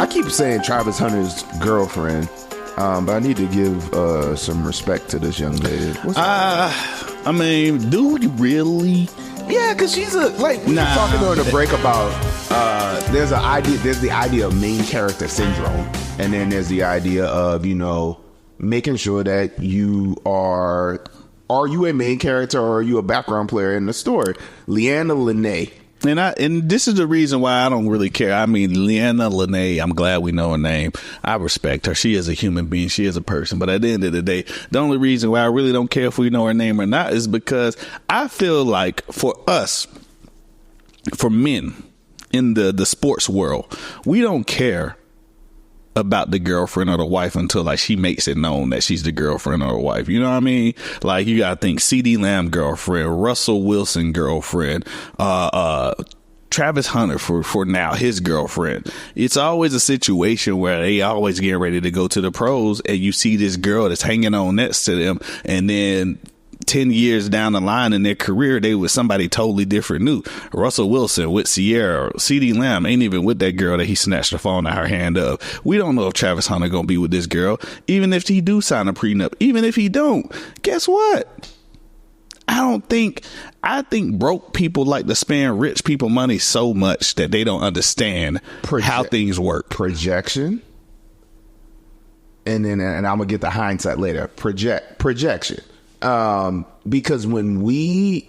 I keep saying Travis Hunter's girlfriend, but I need to give some respect to this young lady. What's I mean, do you really? Yeah, because she's we were talking during the break about there's the idea of main character syndrome, and then there's the idea of making sure that you are you a main character or are you a background player in the story? Leanna Lenee. And this is the reason why I don't really care. I mean, Leanna Lenee, I'm glad we know her name. I respect her. She is a human being. She is a person. But at the end of the day, the only reason why I really don't care if we know her name or not is because I feel like for us, for men in the sports world, we don't care about the girlfriend or the wife until like she makes it known that she's the girlfriend or the wife. You know what I mean? Like you gotta think CeeDee Lamb girlfriend, Russell Wilson girlfriend, Travis Hunter for now his girlfriend. It's always a situation where they always getting ready to go to the pros, and you see this girl that's hanging on next to them, and then 10 years down the line in their career, they with somebody totally different new. Russell Wilson with Sierra. CeeDee Lamb ain't even with that girl that he snatched the phone out her hand of. We don't know if Travis Hunter gonna be with this girl. Even if he do sign a prenup. Even if he don't. Guess what? I think broke people like to spend rich people money so much that they don't understand how things work. Projection. And I'm gonna get the hindsight later. Projection. Because when we,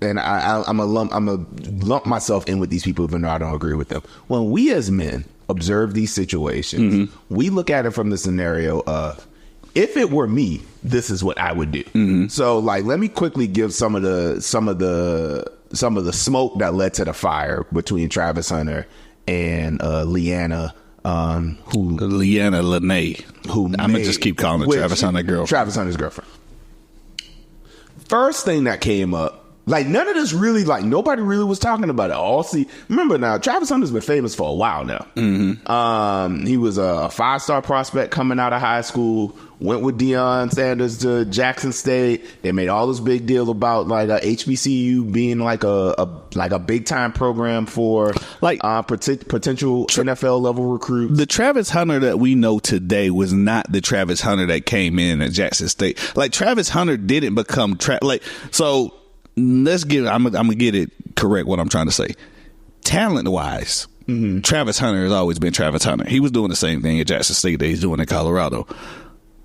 and I'm a lump myself in with these people even though I don't agree with them. When we as men observe these situations, we look at it from the scenario of, if it were me, this is what I would do. So like, let me quickly give some of the smoke that led to the fire between Travis Hunter and Leanna. Leanna Lenee. I'm gonna just keep calling her Travis Hunter's girlfriend. Travis Hunter's girlfriend. First thing that came up, like none of this really, like nobody really was talking about it. Remember now, Travis Hunter's been famous for a while now. He was a 5-star prospect coming out of high school, went with Deion Sanders to Jackson State. They made all this big deal about like a HBCU being like a big time program for like potential NFL level recruits. The Travis Hunter that we know today was not the Travis Hunter that came in at Jackson State. Like Travis Hunter didn't become so. I'm gonna get it correct what I'm trying to say. Talent wise, Travis Hunter has always been Travis Hunter. He was doing the same thing at Jackson State that he's doing in Colorado.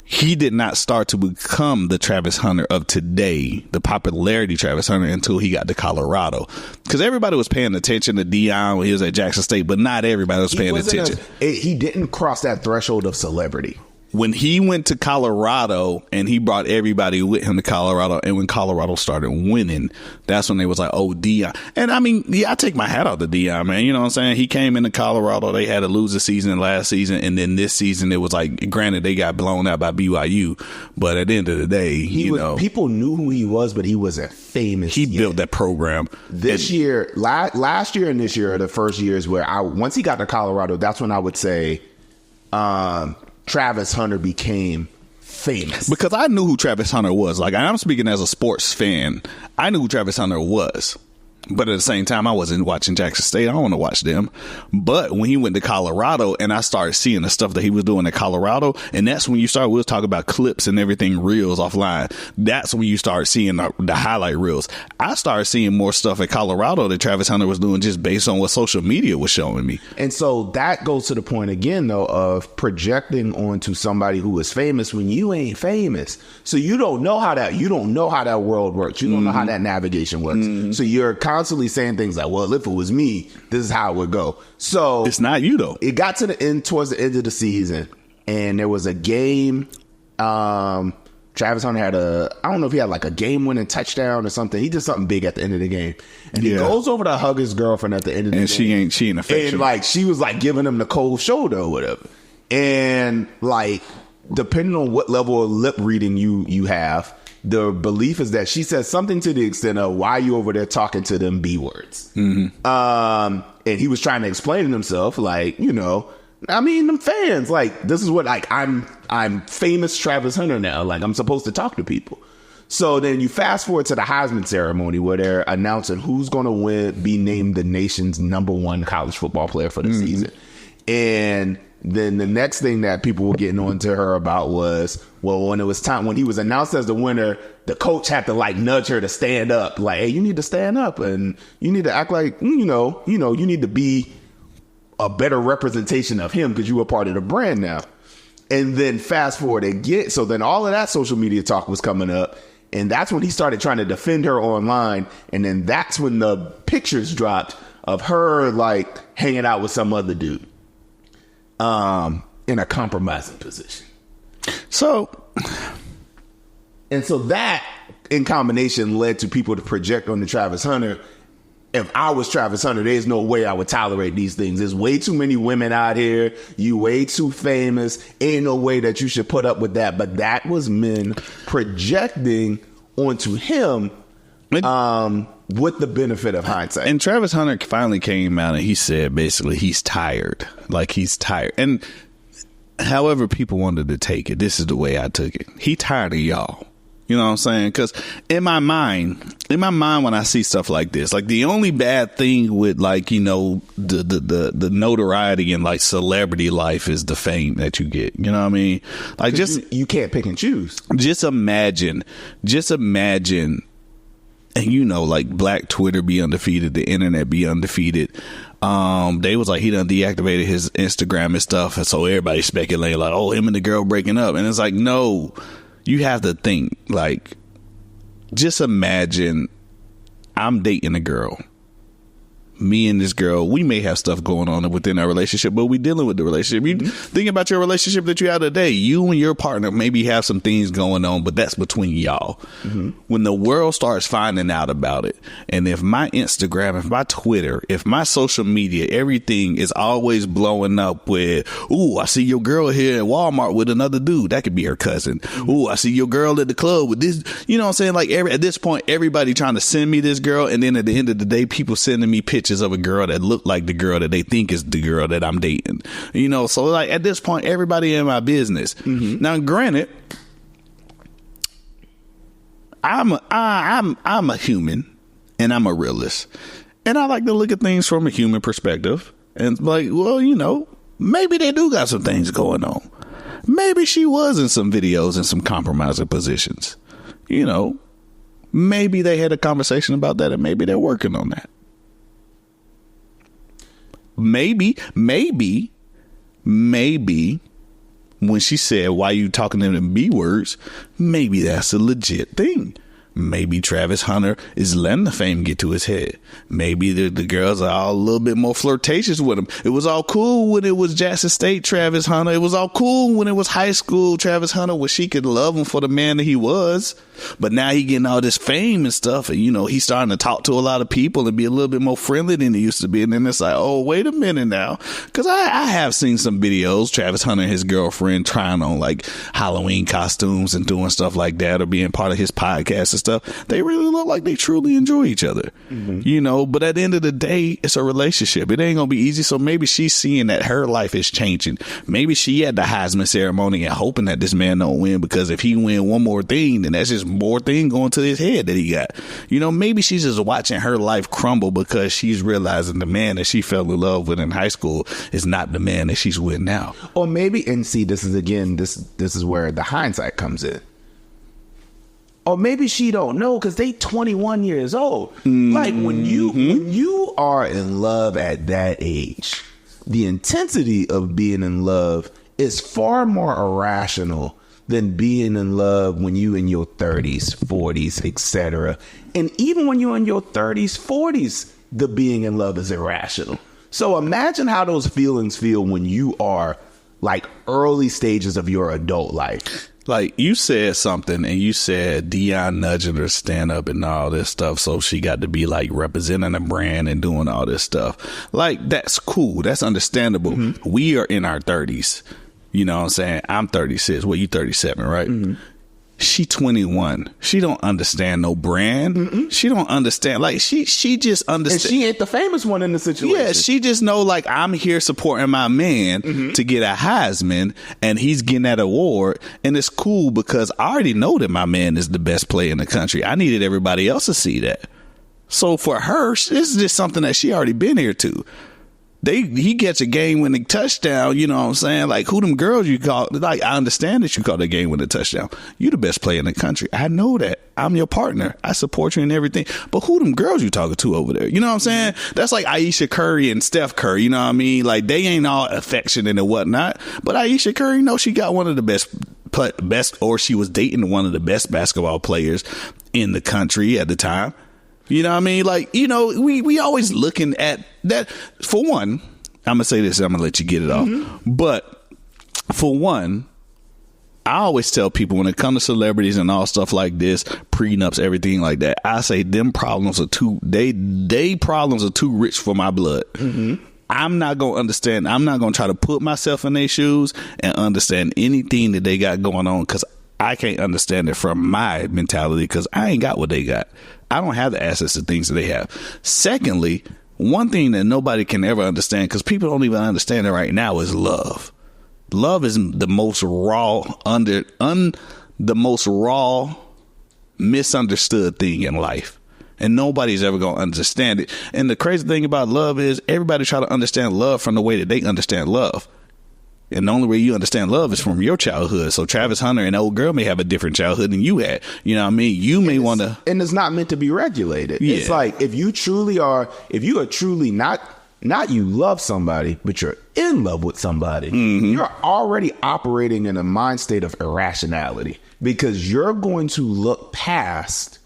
He did not start to become the Travis Hunter of today, the popularity Travis Hunter, until he got to Colorado. Because everybody was paying attention to Deion when he was at Jackson State, but not everybody was paying attention. He didn't cross that threshold of celebrity. When he went to Colorado and he brought everybody with him to Colorado, and when Colorado started winning, that's when they was like, oh, Deion. And I mean, yeah, I take my hat off to Deion, man. You know what I'm saying? He came into Colorado. They had a loser season last season. And then this season, it was like, granted, they got blown out by BYU. But at the end of the day, people knew who he was, but he wasn't famous. He built that program. Last year and this year are the first years where once he got to Colorado, that's when I would say, Travis Hunter became famous. Because I knew who Travis Hunter was. Like, I'm speaking as a sports fan. I knew who Travis Hunter was. But at the same time, I wasn't watching Jackson State. I don't want to watch them. But when he went to Colorado and I started seeing the stuff that he was doing in Colorado, and that's when we was talking about clips and everything, reels offline. That's when you start seeing the highlight reels. I started seeing more stuff at Colorado that Travis Hunter was doing just based on what social media was showing me. And so that goes to the point again, though, of projecting onto somebody who is famous when you ain't famous. So you don't know how that world works. You don't know how that navigation works. So you're constantly saying things like, well, if it was me, this is how it would go. So it's not you though. It got to the end, towards the end of the season, and there was a game. Travis Hunter had I don't know if he had like a game winning touchdown or something. He did something big at the end of the game, and he goes over to hug his girlfriend at the end of the game. And she ain't affectionate. And like she was like giving him the cold shoulder or whatever. And like depending on what level of lip reading you have, the belief is that she said something to the extent of, why are you over there talking to them B words? And he was trying to explain to himself, like, I mean, them fans, like, this is what, like, I'm famous Travis Hunter now. Like, I'm supposed to talk to people. So then you fast forward to the Heisman ceremony where they're announcing who's going to be named the nation's #1 college football player for the season. And then the next thing that people were getting on to her about was, well, when it was time, when he was announced as the winner, the coach had to like nudge her to stand up. Like, hey, you need to stand up and you need to act like, you need to be a better representation of him because you were part of the brand now. And then fast forward again. So then all of that social media talk was coming up. And that's when he started trying to defend her online. And then that's when the pictures dropped of her like hanging out with some other dude in a compromising position. So that in combination led to people to project on the Travis Hunter. If I was Travis Hunter, there's no way I would tolerate these things. There's way too many women out here. You way too famous. Ain't no way that you should put up with that. But that was men projecting onto him with the benefit of hindsight. And Travis Hunter finally came out and he said basically he's tired. Like he's tired. And however people wanted to take it, this is the way I took it. He tired of y'all. You know what I'm saying? Because in my mind, when I see stuff like this, like the only bad thing with like, the notoriety and like celebrity life is the fame that you get. You know what I mean? Like you can't pick and choose. Just imagine, and like Black Twitter be undefeated, the internet be undefeated. They was like he done deactivated his Instagram and stuff, and so everybody speculating like, oh, him and the girl breaking up, and it's like, no. You have to think, like, just imagine I'm dating a girl. Me and this girl, we may have stuff going on within our relationship, but we dealing with the relationship. You think about your relationship that you have today. You and your partner maybe have some things going on, but that's between y'all. When the world starts finding out about it, and if my Instagram, if my Twitter, if my social media, everything is always blowing up with, ooh, I see your girl here at Walmart with another dude. That could be her cousin. Ooh, I see your girl at the club with this. You know what I'm saying? Like at this point, everybody trying to send me this girl, and then at the end of the day, people sending me pictures of a girl that look like the girl that they think is the girl that I'm dating. So like at this point, everybody in my business. Now, granted, I'm a human and I'm a realist, and I like to look at things from a human perspective. And like, well, maybe they do got some things going on. Maybe she was in some videos in some compromising positions. Maybe they had a conversation about that, and maybe they're working on that. Maybe when she said, why you talking to them in B words, maybe that's a legit thing. Maybe Travis Hunter is letting the fame get to his head. Maybe the girls are all a little bit more flirtatious with him. It was all cool when it was Jackson State Travis Hunter. It was all cool when it was high school Travis Hunter, where she could love him for the man that he was. But now he getting all this fame and stuff, and he's starting to talk to a lot of people and be a little bit more friendly than he used to be. And then it's like, oh, wait a minute now, because I have seen some videos, Travis Hunter and his girlfriend trying on like Halloween costumes and doing stuff like that, or being part of his podcast and stuff. They really look like they truly enjoy each other. But at the end of the day, it's a relationship. It ain't gonna be easy. So maybe she's seeing that her life is changing. Maybe she at the Heisman ceremony and hoping that this man don't win, because if he win one more thing, then that's just more thing going to his head that he got. Maybe she's just watching her life crumble because she's realizing the man that she fell in love with in high school is not the man that she's with now. Or maybe, and see, this is where the hindsight comes in. Or maybe she don't know because they 21 years old. Like when you are in love at that age, the intensity of being in love is far more irrational than being in love when you in your 30s, 40s, etc. And even when you're in your 30s, 40s, the being in love is irrational. So imagine how those feelings feel when you are like early stages of your adult life. Like you said something, and you said Deion nudging her stand up and all this stuff, so she got to be like representing a brand and doing all this stuff. Like, that's cool. That's understandable. We are in our 30s. You know what I'm saying? I'm 36. Well, you 37, right? She 21. She don't understand no brand. She don't understand. Like, she just understands. And she ain't the famous one in the situation. Yeah, she just know, like, I'm here supporting my man to get a Heisman, and he's getting that award. And it's cool because I already know that my man is the best player in the country. I needed everybody else to see that. So for her, this is just something that she already been here to. he gets a game-winning touchdown, you know what I'm saying? Like, who them girls you call? Like, I understand that you call the game-winning touchdown. You the best player in the country. I know that. I'm your partner. I support you in everything. But who them girls you talking to over there? You know what I'm saying? That's like Aisha Curry and Steph Curry, you know what I mean? Like, they ain't all affectionate and whatnot. But Aisha Curry, you know, she got one of the best, or she was dating one of the best basketball players in the country at the time. You know what I mean? Like, you know, we always looking at that. For one, I'm going to say this, I'm going to let you get it off. But for one, I always tell people when it comes to celebrities and all stuff like this, prenups, everything like that, I say them problems are they problems are too rich for my blood. I'm not going to understand. I'm not going to try to put myself in their shoes and understand anything that they got going on, because I can't understand it from my mentality, because I ain't got what they got. I don't have the access to things that they have. Secondly, one thing that nobody can ever understand, because people don't even understand it right now, is love. Love is the most raw, the most raw, misunderstood thing in life. And nobody's ever going to understand it. And the crazy thing about love is everybody try to understand love from the way that they understand love. And the only way you understand love is from your childhood. So Travis Hunter and the old girl may have a different childhood than you had. You know what I mean? You may want to. And it's not meant to be regulated. Yeah. It's like if you are truly not you love somebody, but you're in love with somebody, you're already operating in a mind state of irrationality, because you're going to look past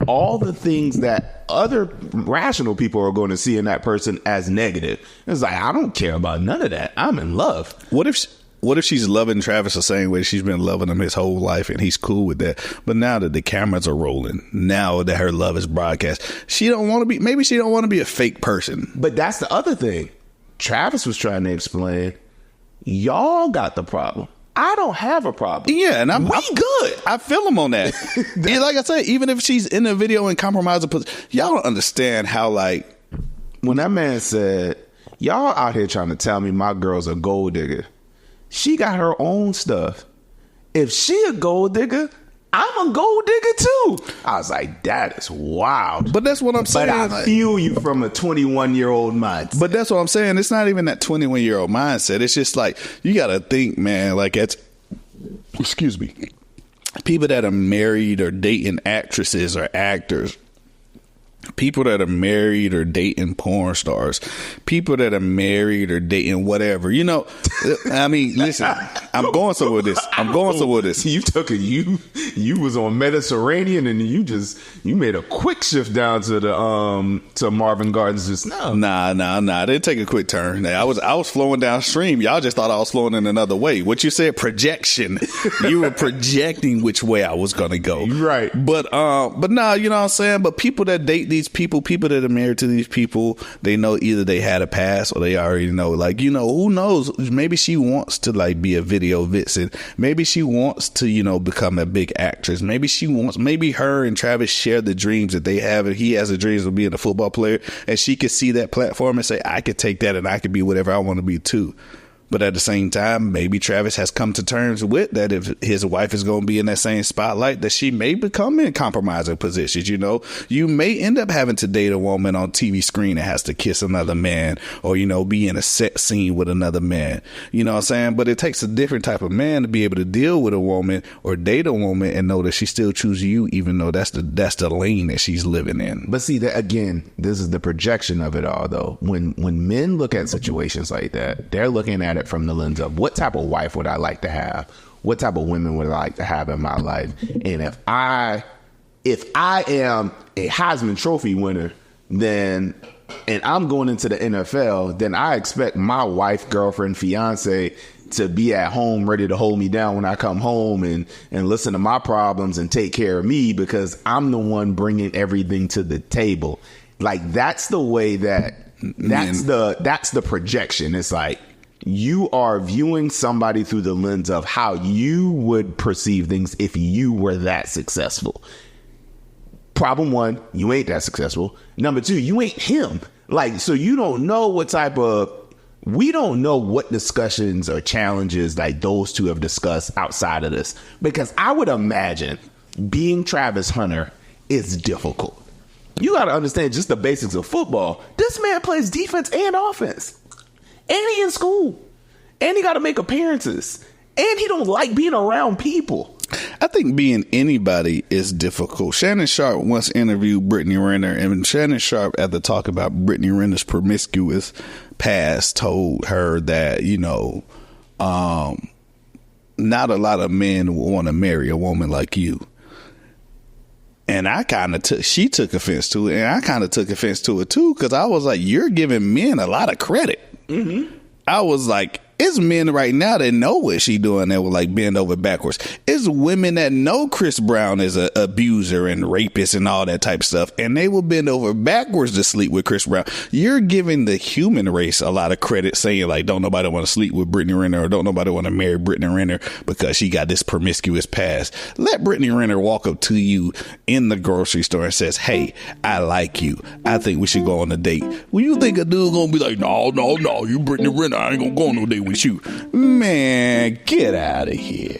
all the things that other rational people are going to see in that person as negative. It's like, I don't care about none of that. I'm in love. What if she's loving Travis the same way she's been loving him his whole life, and he's cool with that? But now that the cameras are rolling, now that her love is broadcast, maybe she don't want to be a fake person. But that's the other thing. Travis was trying to explain, y'all got the problem. I don't have a problem. Yeah, and I'm good. I feel him on that. And like I said, even if she's in the video and compromising, y'all don't understand how, like, when that man said, y'all out here trying to tell me my girl's a gold digger. She got her own stuff. If she a gold digger, I'm a gold digger too. I was like, that is wild. But that's what I'm saying. But I feel you from a 21-year-old mindset. But that's what I'm saying. It's not even that 21-year-old mindset. It's just like, you got to think, man, like excuse me, people that are married or dating actresses or actors, people that are married or dating porn stars, people that are married or dating whatever, you know. I mean, listen, I'm going somewhere with this. You took you was on Mediterranean, and you made a quick shift down to the to Marvin Gardens just now. Nah. They take a quick turn. I was flowing downstream. Y'all just thought I was flowing in another way. What you said, projection. You were projecting which way I was gonna go. Right. But nah, you know what I'm saying? But people that date these people that are married to these people, they know either they had a past or they already know. Like, you know, who knows? Maybe she wants to, like, be a video vixen. Maybe she wants to, you know, become a big actress. Maybe her and Travis share the dreams that they have, and he has the dreams of being a football player, and she could see that platform and say, I could take that and I could be whatever I want to be too. But at the same time, maybe Travis has come to terms with that if his wife is going to be in that same spotlight, that she may become in compromising positions. You know, you may end up having to date a woman on TV screen that has to kiss another man, or, you know, be in a set scene with another man. You know what I'm saying? But it takes a different type of man to be able to deal with a woman or date a woman and know that she still chooses you, even though that's the lane that she's living in. But see, that again, this is the projection of it all, though. When men look at situations like that, they're looking at it from the lens of, what type of wife would I like to have? What type of women would I like to have in my life? And if I am a Heisman Trophy winner, and I'm going into the NFL, then I expect my wife, girlfriend, fiance to be at home ready to hold me down when I come home and listen to my problems and take care of me, because I'm the one bringing everything to the table. Like, that's the way that's the projection. It's like, you are viewing somebody through the lens of how you would perceive things if you were that successful. Problem one, you ain't that successful. Number two, you ain't him. Like, so you don't know we don't know what discussions or challenges like those two have discussed outside of this. Because I would imagine being Travis Hunter is difficult. You got to understand just the basics of football. This man plays defense and offense. And he in school. And he got to make appearances. And he don't like being around people. I think being anybody is difficult. Shannon Sharp once interviewed Brittany Renner, and Shannon Sharp, after talking about Brittany Renner's promiscuous past, told her that, you know, not a lot of men will want to marry a woman like you. And I kind of she took offense to it, and I kind of took offense to it too, because I was like, you're giving men a lot of credit. Mm-hmm. I was like, it's men right now that know what she doing that would like bend over backwards. It's women that know Chris Brown is a abuser and rapist and all that type of stuff, and they will bend over backwards to sleep with Chris Brown. You're giving the human race a lot of credit, saying like, don't nobody want to sleep with Brittany Renner, or don't nobody want to marry Brittany Renner because she got this promiscuous past. Let Brittany Renner walk up to you in the grocery store and says, hey, I like you. I think we should go on a date. Well, you think a dude gonna be like, no, you Brittany Renner, I ain't gonna go on no date with you. Man, get out of here.